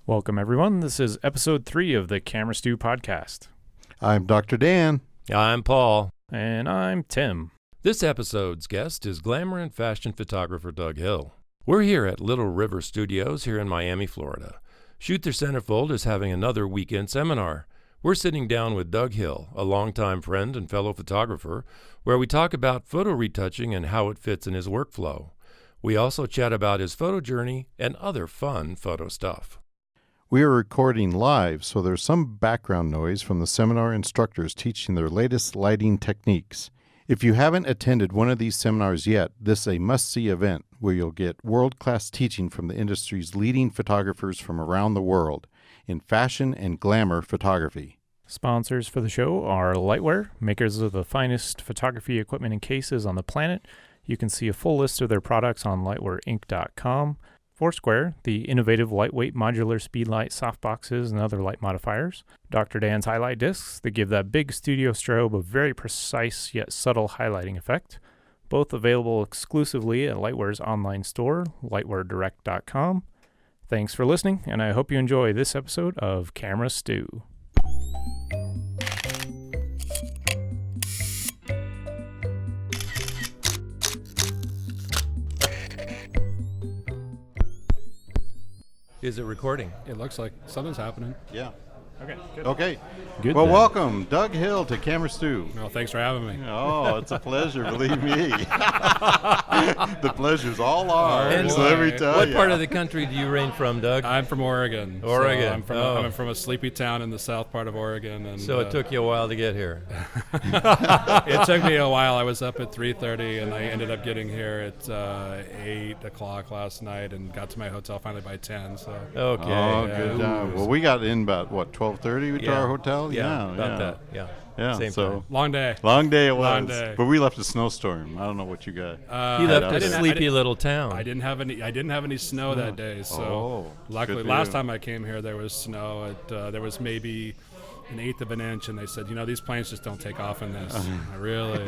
Welcome, everyone. This is episode 3 of the Camera Stew podcast. I'm Dr. Dan. I'm Paul. And I'm Tim. This episode's guest is glamour and fashion photographer Doug Hill. We're here at Little River Studios here in Miami, Florida. Shoot the Centerfold is having another weekend seminar. We're sitting down with Doug Hill, a longtime friend and fellow photographer, where we talk about photo retouching and how it fits in his workflow. We also chat about his photo journey and other fun photo stuff. We are recording live, so there's some background noise from the seminar instructors teaching their latest lighting techniques. If you haven't attended one of these seminars yet, this is a must-see event where you'll get world-class teaching from the industry's leading photographers from around the world in fashion and glamour photography. Sponsors for the show are Lightwear, makers of the finest photography equipment and cases on the planet. You can see a full list of their products on lightwearinc.com. Foursquare, the innovative lightweight modular speedlight softboxes and other light modifiers. Dr. Dan's highlight discs that give that big studio strobe a very precise yet subtle highlighting effect. Both available exclusively at Lightwear's online store, lightweardirect.com. Thanks for listening, and I hope you enjoy this episode of Camera Stew. Is it recording? It looks like something's happening. Yeah. Okay, good. Okay. Good Well, then. welcome, Doug Hill, to Camera Stew. No, thanks for having me. Oh, it's a pleasure, believe me. The pleasure's all ours. And Let me tell What ya. part of the country do you reign from, Doug? I'm from Oregon. Oregon. So I'm from a sleepy town in the south part of Oregon. And So it took you a while to get here. it took me a while. I was up at 3:30, and I ended up getting here at 8 o'clock last night, and got to my hotel finally by 10. So Okay. Oh, Yeah. good job. Well, we got in about, 12:30 to our hotel? Yeah, about that. Yeah. Yeah, Same so time. long day. long day it was. Long day. But we left a snowstorm. I don't know what you got. He left I a didn't- sleepy little town. I didn't have any snow that day. So Oh, luckily, good for last you. time I came here, there was snow. There was maybe an eighth of an inch, and they said, these planes just don't take off in this. Really?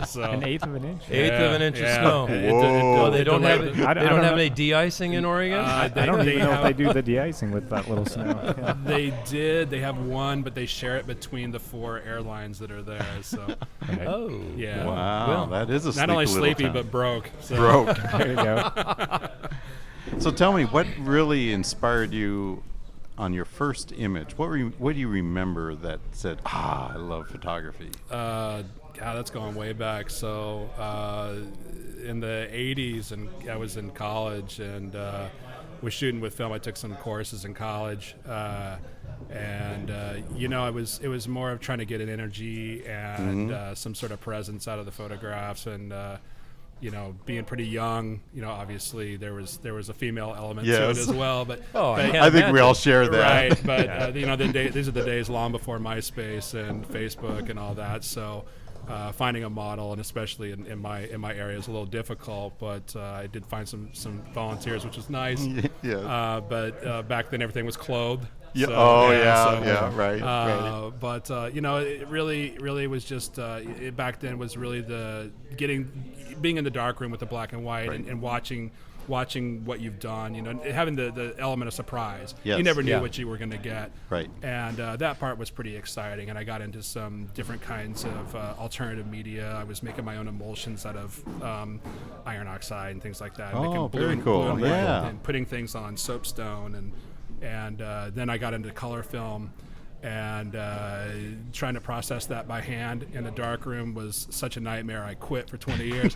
So An eighth of an inch? Eighth of an inch of yeah. snow. Whoa. Oh, they don't have delayed- they I don't don't have know. any de-icing in Oregon? I don't even know if they do the de-icing with that little snow. Yeah. They did. They have one, but they share it between the 4 airlines that are there. So, Oh. yeah. Wow, Well, that is a Not only sleepy little sleepy, town. but broke. So. broke. There you go. So tell me, what really inspired you on your first image? What do you remember that said, I love photography? God, that's going way back. So, in the 80s, and I was in college and was shooting with film. I took some courses in college. It was more of trying to get an energy and some sort of presence out of the photographs, and being pretty young, obviously there was a female element to it Yes. as well. But Oh, but- can't I think we imagine. all share that. right. But these are the days long before MySpace and Facebook and all that. So. Finding a model, and especially in my area, is a little difficult. But I did find some volunteers, which was nice. Yeah. But back then everything was clothed. Yeah. So, Oh, so, yeah. Right. Right. But it really was just it back then was really being in the dark room with the black and white, Right. and watching what you've done, having the element of surprise. Yes. You never knew Yeah. what you were going to get. Right. And that part was pretty exciting, and I got into some different kinds of alternative media. I was making my own emulsions out of iron oxide and things like that. Oh, making very cool. and Yeah. and putting things on soapstone, and then I got into color film, and trying to process that by hand in the dark room was such a nightmare. I quit for 20 years.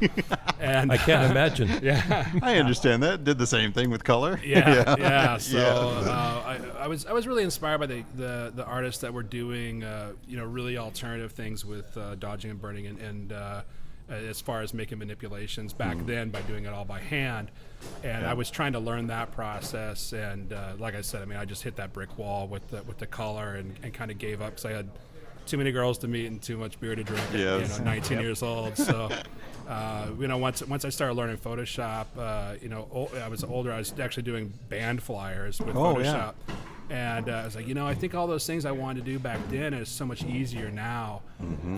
And I can't imagine. Yeah. I understand that. Did the same thing with color. Yeah. So Yeah. I was really inspired by the artists that were doing really alternative things with dodging and burning, and as far as making manipulations back then by doing it all by hand. And I was trying to learn that process, and like I said, I just hit that brick wall with the color, and kind of gave up because I had too many girls to meet and too much beer to drink Yes. at 19 years old. So once I started learning Photoshop, I was older. I was actually doing band flyers with Oh, Photoshop. And I was like, I think all those things I wanted to do back then is so much easier now.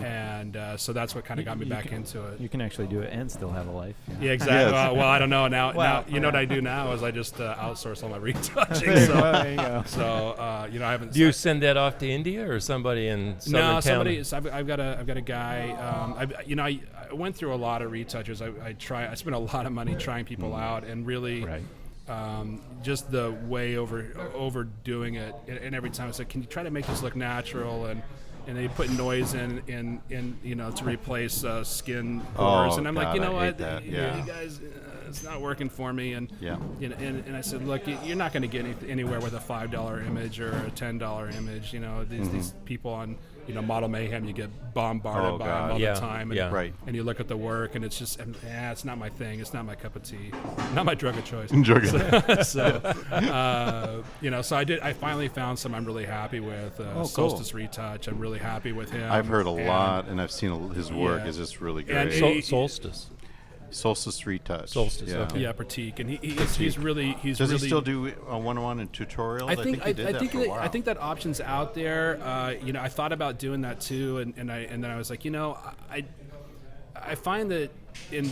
And so that's what kind of got me back into it. You can actually do it and still have a life. Yeah, exactly. Yes. Well, I don't know now. Well, now what I do now is I just outsource all my retouching. There you go. So I haven't. Do you send that off to India or somebody in Southern Canada? So I've got a guy. I went through a lot of retouchers. I spent a lot of money trying people out, and really. Right. Just the way overdoing it, and every time it's like, can you try to make this look natural? And they put noise in to replace skin pores, and I'm God, like, you know I hate what, that. you Yeah. guys, it's not working for me. And Yeah. and I said, look, you're not going to get anywhere with a $5 image or a $10 image. These people on Model Mayhem, you get bombarded by them all Yeah. the time. And, Yeah. Right. and you look at the work, and it's just, it's not my thing. It's not my cup of tea. Not my drug of choice. So I finally found some I'm really happy with. cool. Solstice Retouch. I'm really happy with him. I've heard a And- lot, and I've seen his work. Yeah. Is just really And great. Solstice. Solstice Retouch. Solstice, Yeah. okay. Yeah, Pratik, and he's really Does he still do a one-on-one and tutorials? I think he did that for a while. I think that option's out there. I thought about doing that too, and then I was like, I find that in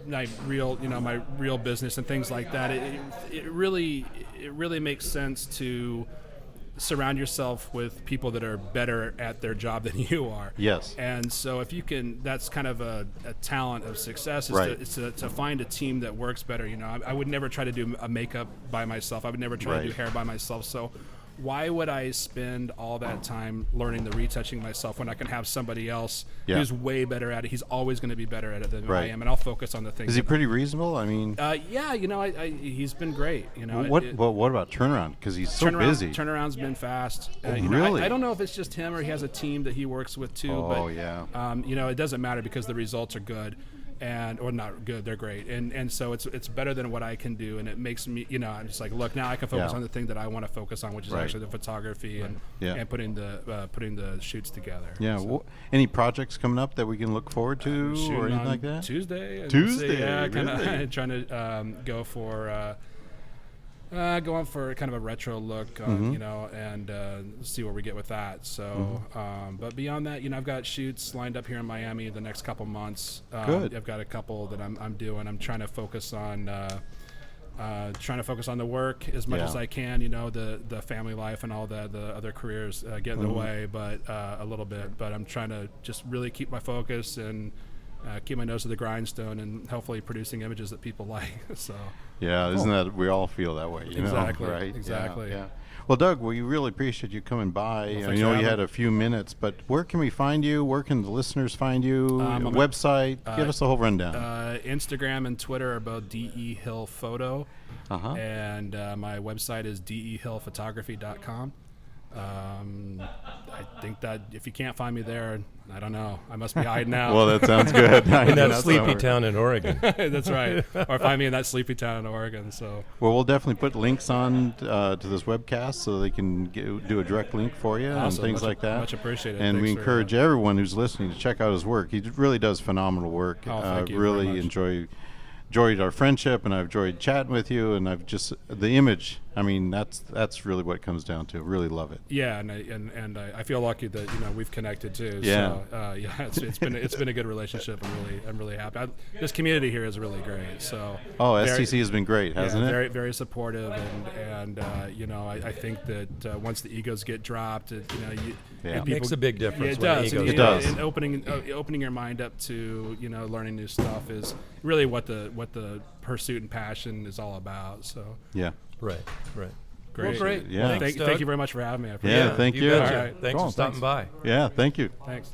my real business and things like that, it really makes sense to surround yourself with people that are better at their job than you are. Yes. And so if you can, that's kind of a talent of success, is to find a team that works better. I would never try to do a makeup by myself. I would never try to do hair by myself. So why would I spend all that time learning the retouching myself when I can have somebody else who's way better at it? He's always going to be better at it than I am, and I'll focus on the things. Is he pretty reasonable? I mean, yeah, he's been great. what about turnaround? Because he's so busy. Turnaround's been fast. Really? I don't know if it's just him or he has a team that he works with too. Oh, but, yeah. it doesn't matter because the results are good. Or not good, they're great, and so it's better than what I can do, and it makes me, I'm just like, look, now I can focus on the thing that I want to focus on, which is actually the photography and putting the shoots together. Yeah. So. Any projects coming up that we can look forward to Shooting or anything on like that? Tuesday, Tuesday, kind of really? trying to go for. Going for kind of a retro look, and see where we get with that. So, but beyond that, I've got shoots lined up here in Miami the next couple months. Good. I've got a couple that I'm doing. I'm trying to focus on the work as much as I can. The family life and all the other careers get in the way, but a little bit. But I'm trying to just really keep my focus and keep my nose to the grindstone, and hopefully producing images that people like. So. Yeah, isn't that, we all feel that way, Exactly, know, right? exactly. Yeah. Well, Doug, we really appreciate you coming by. Well, I thanks know for you having had a few minutes, but where can we find you? Where can the listeners find you? Website? Give us the whole rundown. Instagram and Twitter are both DE Hill Photo, and my website is dehillphotography.com. I think that if you can't find me there, I don't know. I must be hiding out. Well, that sounds good. In that sleepy town in Oregon. That's right. Or find me in that sleepy town in Oregon. So. Well, we'll definitely put links on to this webcast so they can do a direct link for you and things like that. Much appreciated. And Thanks we encourage everyone who's listening to check out his work. He really does phenomenal work. Thank you really very much. enjoyed our friendship, and I've enjoyed chatting with you, and I've just the image. I mean, that's really what it comes down to. Really love it. Yeah, and I feel lucky that we've connected too. Yeah. So it's been a good relationship. I'm really happy. This community here is really great. So. STC has been great, hasn't it? Very very supportive, and I think that once the egos get dropped, and It makes a big difference. Yeah, it does. When It does. And opening your mind up to learning new stuff is really what the pursuit and passion is all about. So. Yeah. Right. Great. Well, great. Yeah. Thanks, Thank Doug. you very much for having me. I appreciate Yeah, it. thank you. betcha. All right. Thanks Cool, for stopping by. Yeah, thank you. Thanks.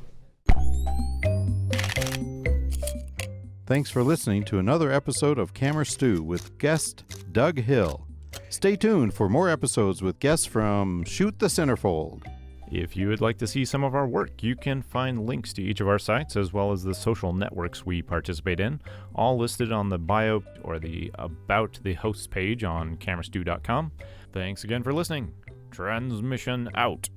Thanks for listening to another episode of Camera Stew with guest Doug Hill. Stay tuned for more episodes with guests from Shoot the Centerfold. If you would like to see some of our work, you can find links to each of our sites as well as the social networks we participate in, all listed on the bio or the About the Hosts page on camerastew.com. Thanks again for listening. Transmission out.